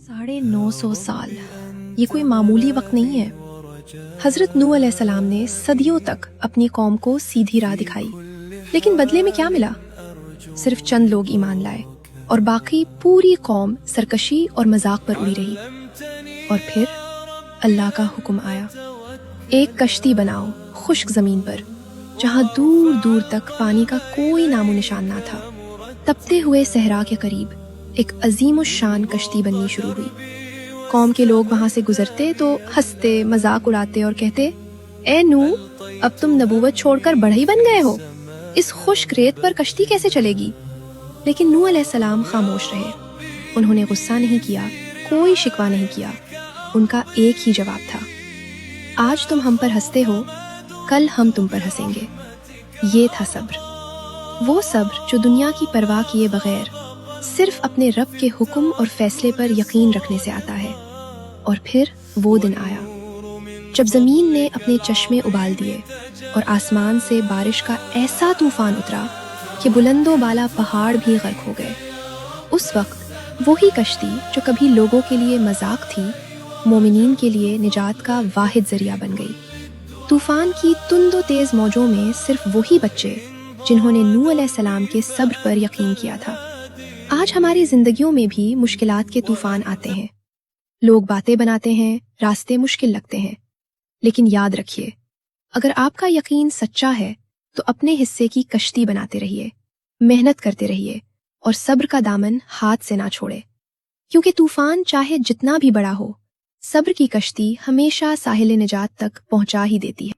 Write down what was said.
950 साल ये कोई मामूली वक्त नहीं है। हजरत नूह अलैहिस्सलाम ने सदियों तक अपनी कौम को सीधी राह दिखाई, लेकिन बदले में क्या मिला? सिर्फ चंद लोग ईमान लाए और बाकी पूरी कौम सरकशी और मजाक पर उड़ी रही। और फिर अल्लाह का हुक्म आया, एक कश्ती बनाओ खुश्क जमीन पर, जहाँ दूर दूर तक पानी का कोई नामो निशान ना था। तपते हुए सहरा के करीब एक अजीम शान कश्ती बननी शुरू हुई। कौम के लोग वहां से गुजरते तो हंसते, मजाक उड़ाते और कहते, ए नूह, अब तुम नबूवत छोड़कर बढ़ई बन गए हो, इस खुश्क रेत पर कश्ती कैसे चलेगी? लेकिन नूह अलैहिस्सलाम खामोश रहे। उन्होंने गुस्सा नहीं किया, कोई शिकवा नहीं किया। उनका एक ही जवाब था, आज तुम हम पर हंसते हो, कल हम तुम पर हंसेंगे। ये था सब्र, वो सब्र जो दुनिया की परवाह किए बगैर सिर्फ अपने रब के हुक्म और फैसले पर यकीन रखने से आता है। और फिर वो दिन आया जब जमीन ने अपने चश्मे उबाल दिए और आसमान से बारिश का ऐसा तूफान उतरा कि बुलंदो बाला पहाड़ भी गर्क हो गए। उस वक्त वही कश्ती जो कभी लोगों के लिए मजाक थी, मोमिनीन के लिए निजात का वाहिद जरिया बन गई। तूफान की तुंदो तेज मौजों में सिर्फ वही बच्चे जिन्होंने नूह अलैहिस्सलाम के सब्र पर यकीन किया था। आज हमारी जिंदगियों में भी मुश्किलात के तूफान आते हैं। लोग बातें बनाते हैं, रास्ते मुश्किल लगते हैं, लेकिन याद रखिए, अगर आपका यकीन सच्चा है तो अपने हिस्से की कश्ती बनाते रहिए, मेहनत करते रहिए और सब्र का दामन हाथ से ना छोड़े। क्योंकि तूफान चाहे जितना भी बड़ा हो, सब्र की कश्ती हमेशा साहिल निजात तक पहुंचा ही देती है।